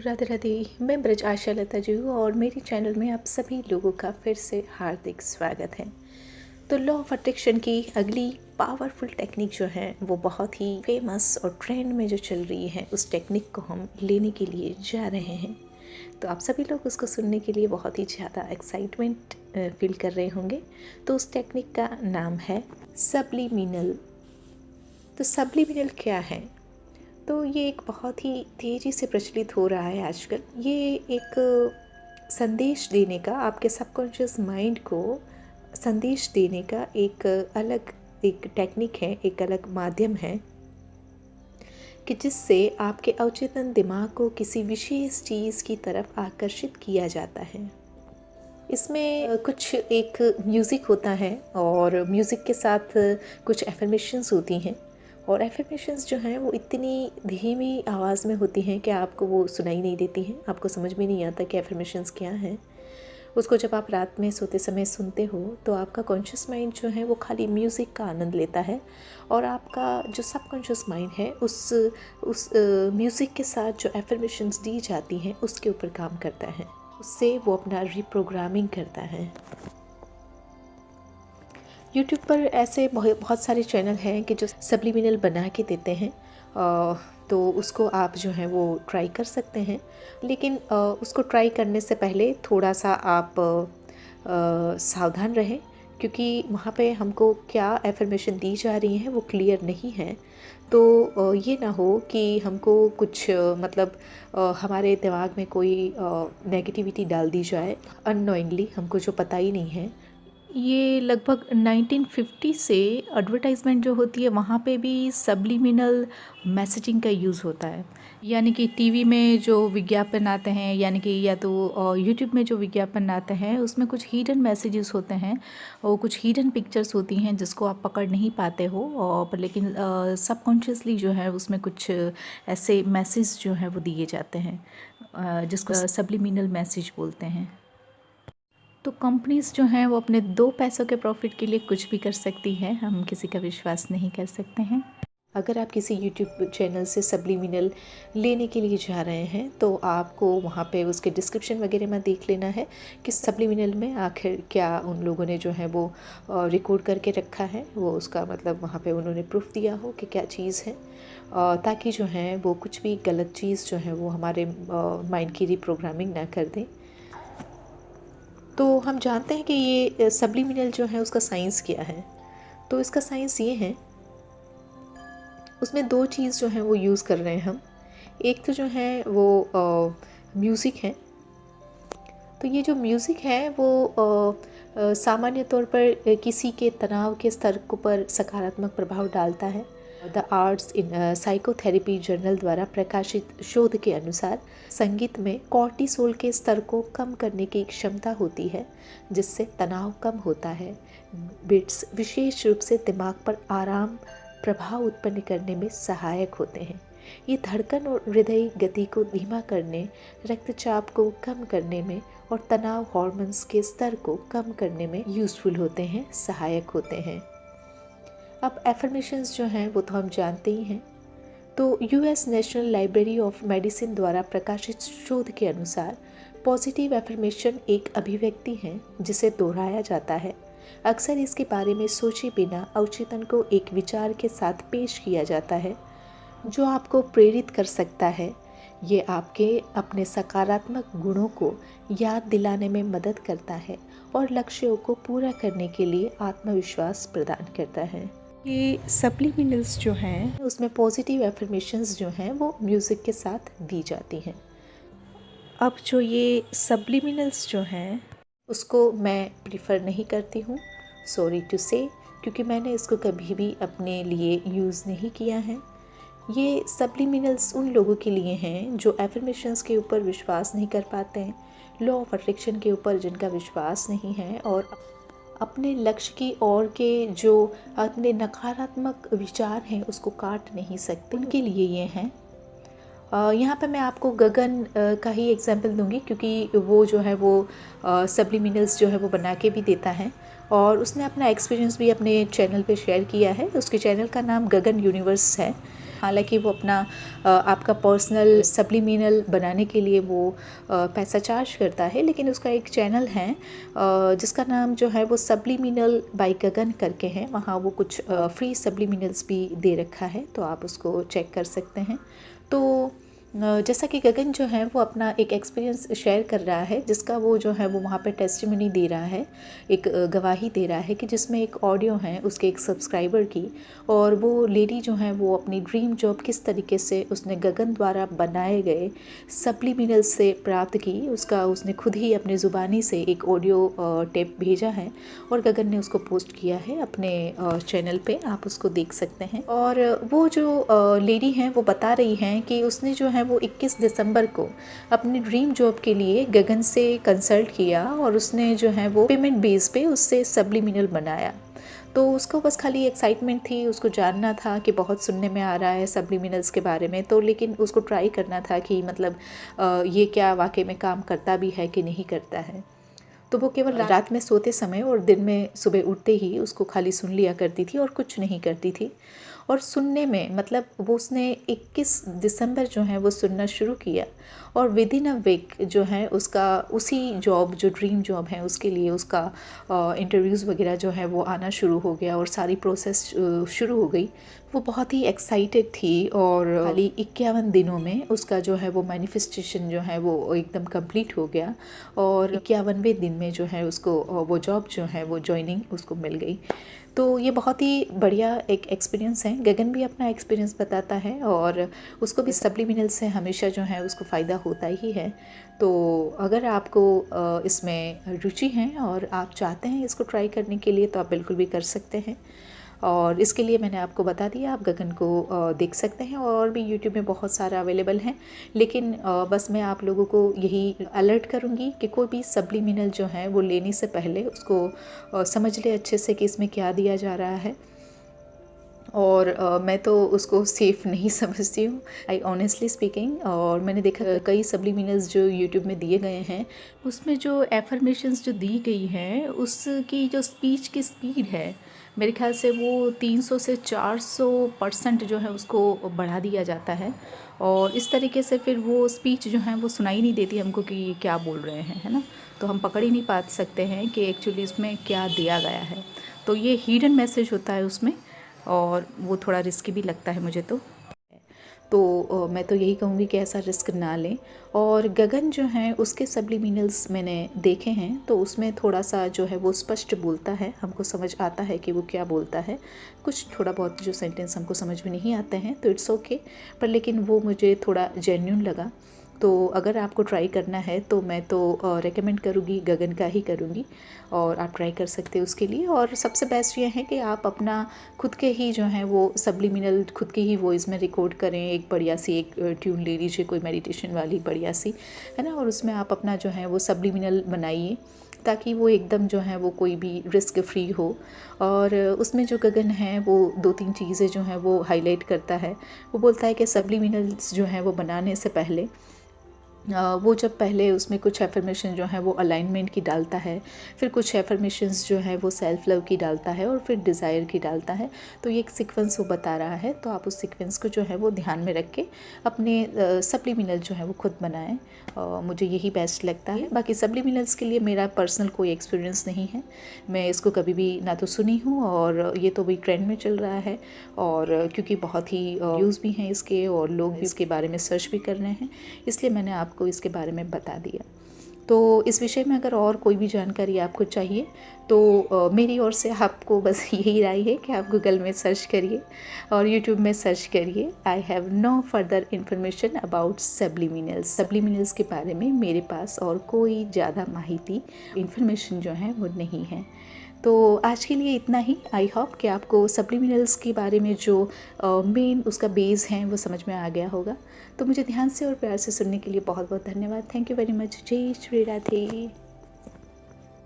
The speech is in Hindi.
राधे राधे। मैं ब्रज आशा लता जी हूँ और मेरे चैनल में आप सभी लोगों का फिर से हार्दिक स्वागत है। तो लॉ ऑफ अट्रैक्शन की अगली पावरफुल टेक्निक जो है वो बहुत ही फेमस और ट्रेंड में जो चल रही है, उस टेक्निक को हम लेने के लिए जा रहे हैं। तो आप सभी लोग उसको सुनने के लिए बहुत ही ज़्यादा एक्साइटमेंट फील कर रहे होंगे। तो उस टेक्निक का नाम है सब्लिमिनल। तो सब्लिमिनल क्या है? तो ये एक बहुत ही तेज़ी से प्रचलित हो रहा है आजकल। ये एक संदेश देने का, आपके सबकॉन्शियस माइंड को संदेश देने का एक टेक्निक है, एक अलग माध्यम है कि जिससे आपके अवचेतन दिमाग को किसी विशेष चीज़ की तरफ आकर्षित किया जाता है। इसमें कुछ एक म्यूज़िक होता है और म्यूज़िक के साथ कुछ एफर्मेशंस होती हैं और एफर्मेशंस जो हैं वो इतनी धीमी आवाज़ में होती हैं कि आपको वो सुनाई नहीं देती हैं, आपको समझ में नहीं आता कि एफर्मेशंस क्या हैं। उसको जब आप रात में सोते समय सुनते हो तो आपका कॉन्शियस माइंड जो है वो खाली म्यूज़िक का आनंद लेता है और आपका जो सबकॉन्शियस माइंड है उस म्यूज़िक के साथ जो एफर्मेशंस दी जाती हैं उसके ऊपर काम करता है, उससे वो अपना रिप्रोग्रामिंग करता है। यूट्यूब पर ऐसे बहुत सारे चैनल हैं कि जो सब्लिमिनल बना के देते हैं, तो उसको आप जो है वो ट्राई कर सकते हैं। लेकिन उसको ट्राई करने से पहले थोड़ा सा आप सावधान रहें, क्योंकि वहाँ पे हमको क्या एफर्मेशन दी जा रही है वो क्लियर नहीं है। तो ये ना हो कि हमको कुछ हमारे दिमाग में कोई नेगेटिविटी डाल दी जाए अननोइंगली, हमको जो पता ही नहीं है। ये लगभग 1950 से एडवर्टाइजमेंट जो होती है वहाँ पे भी सब्लिमिनल मैसेजिंग का यूज़ होता है। यानी कि टीवी में जो विज्ञापन आते हैं, यानी कि या तो यूट्यूब में जो विज्ञापन आते हैं उसमें कुछ हिडन मैसेजेस होते हैं और कुछ हिडन पिक्चर्स होती हैं जिसको आप पकड़ नहीं पाते हो, और पर लेकिन सबकॉन्शियसली जो है उसमें कुछ ऐसे मैसेज जो हैं वो दिए जाते हैं जिसको सब्लिमिनल मैसेज बोलते हैं। तो कंपनीज़ जो हैं वो अपने 2 पैसों के प्रॉफिट के लिए कुछ भी कर सकती है, हम किसी का विश्वास नहीं कर सकते हैं। अगर आप किसी यूट्यूब चैनल से सब्लिमिनल लेने के लिए जा रहे हैं तो आपको वहाँ पे उसके डिस्क्रिप्शन वगैरह में देख लेना है कि सब्लिमिनल में आखिर क्या उन लोगों ने जो है वो रिकॉर्ड करके रखा है, वो उसका मतलब वहाँ पे उन्होंने प्रूफ दिया हो कि क्या चीज़ है, ताकि जो है वो कुछ भी गलत चीज़ जो है वो हमारे माइंड की रिप्रोग्रामिंग ना कर दें। तो हम जानते हैं कि ये सब्लिमिनल जो है उसका साइंस क्या है। तो इसका साइंस ये है, उसमें 2 चीज़ जो हैं वो यूज़ कर रहे हैं हम। एक तो जो है वो म्यूज़िक है। तो ये जो म्यूज़िक है वो सामान्य तौर पर किसी के तनाव के स्तर को पर सकारात्मक प्रभाव डालता है। The arts in psychotherapy journal द्वारा प्रकाशित शोध के अनुसार संगीत में कॉर्टिसोल के स्तर को कम करने की क्षमता होती है, जिससे तनाव कम होता है। बिट्स विशेष रूप से दिमाग पर आराम प्रभाव उत्पन्न करने में सहायक होते हैं। ये धड़कन और हृदय गति को धीमा करने, रक्तचाप को कम करने में और तनाव हार्मोन्स के स्तर को कम करने में यूज़फुल होते हैं, सहायक होते हैं। अब एफर्मेशंस जो हैं वो तो हम जानते ही हैं। तो US national library of medicine द्वारा प्रकाशित शोध के अनुसार पॉजिटिव एफर्मेशन एक अभिव्यक्ति है जिसे दोहराया जाता है। अक्सर इसके बारे में सोचे बिना अवचेतन को एक विचार के साथ पेश किया जाता है जो आपको प्रेरित कर सकता है। ये आपके अपने सकारात्मक गुणों को याद दिलाने में मदद करता है और लक्ष्यों को पूरा करने के लिए आत्मविश्वास प्रदान करता है। ये सब्लिमिनल्स जो हैं उसमें पॉजिटिव एफर्मेशंस जो हैं वो म्यूज़िक के साथ दी जाती हैं। अब जो ये सब्लिमिनल्स जो हैं उसको मैं प्रिफ़र नहीं करती हूँ, सॉरी टू से, क्योंकि मैंने इसको कभी भी अपने लिए यूज़ नहीं किया है। ये सब्लिमिनल्स उन लोगों के लिए हैं जो एफर्मेशंस के ऊपर विश्वास नहीं कर पाते हैं, लॉ ऑफ अट्रैक्शन के ऊपर जिनका विश्वास नहीं है और अपने लक्ष्य की ओर के जो अपने नकारात्मक विचार हैं उसको काट नहीं सकते, उनके लिए ये हैं। यहाँ पे मैं आपको गगन का ही एग्जांपल दूंगी, क्योंकि वो जो है वो सब्लिमिनल्स जो है वो बना के भी देता है और उसने अपना एक्सपीरियंस भी अपने चैनल पे शेयर किया है। उसके चैनल का नाम गगन यूनिवर्स है। हालांकि वो अपना आपका पर्सनल सब्लिमिनल बनाने के लिए वो पैसा चार्ज करता है, लेकिन उसका एक चैनल है जिसका नाम जो है वो सब्लिमिनल बाय गगन करके है। वहाँ वो कुछ फ्री सब्लिमिनल्स भी दे रखा है, तो आप उसको चेक कर सकते हैं। तो जैसा कि गगन जो है वो अपना एक एक्सपीरियंस शेयर कर रहा है, जिसका वो जो है वो वहाँ पे टेस्टिमनी दे रहा है, एक गवाही दे रहा है कि जिसमें एक ऑडियो है उसके एक सब्सक्राइबर की, और वो लेडी जो है वो अपनी ड्रीम जॉब किस तरीके से उसने गगन द्वारा बनाए गए सब्लिमिनल से प्राप्त की, उसका उसने खुद ही अपने ज़ुबानी से एक ऑडियो टेप भेजा है और गगन ने उसको पोस्ट किया है अपने चैनल पे, आप उसको देख सकते हैं। और वो जो लेडी हैं वो बता रही हैं कि उसने जो है वो 21 दिसंबर को अपनी ड्रीम जॉब के लिए गगन से कंसल्ट किया और उसने जो है वो पेमेंट बेस पे उससे सब्लिमिनल बनाया। तो उसको बस खाली एक्साइटमेंट थी, उसको जानना था कि बहुत सुनने में आ रहा है सब्लिमिनल्स के बारे में, तो लेकिन उसको ट्राई करना था कि मतलब ये क्या वाकई में काम करता भी है कि नहीं करता है। तो वो केवल रात में सोते समय और दिन में सुबह उठते ही उसको खाली सुन लिया करती थी और कुछ नहीं करती थी। और सुनने में मतलब वो उसने 21 दिसंबर जो है वो सुनना शुरू किया और विद इन अ वीक जो है उसका उसी जॉब जो ड्रीम जॉब है उसके लिए उसका इंटरव्यूज़ वगैरह जो है वो आना शुरू हो गया और सारी प्रोसेस शुरू हो गई। वो बहुत ही एक्साइटेड थी और खाली 51 दिनों में उसका जो है वो मैनिफेस्टेशन जो है वो एकदम कंप्लीट हो गया और 51वें दिन में जो है उसको वो जॉब जो है वो जॉइनिंग उसको मिल गई। तो ये बहुत ही बढ़िया एक एक्सपीरियंस है। गगन भी अपना एक्सपीरियंस बताता है और उसको भी सब्लिमिनल से हमेशा जो है उसको फ़ायदा होता ही है। तो अगर आपको इसमें रुचि है और आप चाहते हैं इसको ट्राई करने के लिए तो आप बिल्कुल भी कर सकते हैं। और इसके लिए मैंने आपको बता दिया, आप गगन को देख सकते हैं और भी यूट्यूब में बहुत सारा अवेलेबल हैं। लेकिन बस मैं आप लोगों को यही अलर्ट करूँगी कि कोई भी सब्लिमिनल जो है वो लेने से पहले उसको समझ ले अच्छे से कि इसमें क्या दिया जा रहा है। और मैं तो उसको सेफ़ नहीं समझती हूँ, आई ऑनेस्टली स्पीकिंग। और मैंने देखा कई सब्लिमिनल्स जो यूट्यूब में दिए गए हैं उसमें जो एफर्मेशंस जो दी गई हैं उसकी जो स्पीच की स्पीड है मेरे ख्याल से वो 300 से 400% जो है उसको बढ़ा दिया जाता है। और इस तरीके से फिर वो स्पीच जो है वो सुनाई नहीं देती हमको कि ये क्या बोल रहे हैं, है ना। तो हम पकड़ ही नहीं पा सकते हैं कि एक्चुअली इसमें क्या दिया गया है। तो ये हिडन मैसेज होता है उसमें और वो थोड़ा रिस्की भी लगता है मुझे तो मैं तो यही कहूँगी कि ऐसा रिस्क ना लें। और गगन जो है उसके सब्लिमिनल्स मैंने देखे हैं तो उसमें थोड़ा सा जो है वो स्पष्ट बोलता है, हमको समझ आता है कि वो क्या बोलता है। कुछ थोड़ा बहुत जो सेंटेंस हमको समझ में नहीं आते हैं तो इट्स ओके, पर लेकिन वो मुझे थोड़ा जेन्युइन लगा। तो अगर आपको ट्राई करना है तो मैं तो रेकमेंड करूँगी, गगन का ही करूँगी और आप ट्राई कर सकते हैं उसके लिए। और सबसे बेस्ट ये है कि आप अपना खुद के ही जो है वो सब्लिमिनल खुद के ही वॉइस में रिकॉर्ड करें, एक बढ़िया सी एक ट्यून ले लीजिए कोई मेडिटेशन वाली बढ़िया सी, है ना। और उसमें आप अपना जो है वो सब्लिमिनल बनाइए ताकि वो एकदम जो है वो कोई भी रिस्क फ्री हो। और उसमें जो गगन है वो 2-3 चीज़ें जो हैं वो हाईलाइट करता है। वो बोलता है कि सब्लिमिनल्स जो हैं वो बनाने से पहले वो जब पहले उसमें कुछ एफर्मेशन जो है वो अलाइनमेंट की डालता है, फिर कुछ एफर्मेशंस जो है वो सेल्फ लव की डालता है और फिर डिज़ायर की डालता है। तो ये एक सीक्वेंस वो बता रहा है, तो आप उस सीक्वेंस को जो है वो ध्यान में रख के अपने सब्लिमिनल जो है वो खुद बनाएं। मुझे यही बेस्ट लगता है। बाकी सब्लिमिनल्स के लिए मेरा पर्सनल कोई एक्सपीरियंस नहीं है, मैं इसको कभी भी ना तो सुनी हूँ और ये तो भी ट्रेंड में चल रहा है। और क्योंकि बहुत ही व्यूज़ भी हैं इसके और लोग भी इसके बारे में सर्च भी कर रहे हैं, इसलिए मैंने आपको इसके बारे में बता दिया। तो इस विषय में अगर और कोई भी जानकारी आपको चाहिए तो मेरी ओर से आपको बस यही राय है कि आप गूगल में सर्च करिए और यूट्यूब में सर्च करिए। I have no further information about subliminals के बारे में मेरे पास और कोई ज़्यादा माहिती इन्फॉर्मेशन जो है वो नहीं है। तो आज के लिए इतना ही। आई होप कि आपको सब्लिमिनल्स के बारे में जो मेन उसका बेस है वो समझ में आ गया होगा। तो मुझे ध्यान से और प्यार से सुनने के लिए बहुत बहुत धन्यवाद। Thank you very much. जय श्री राधे।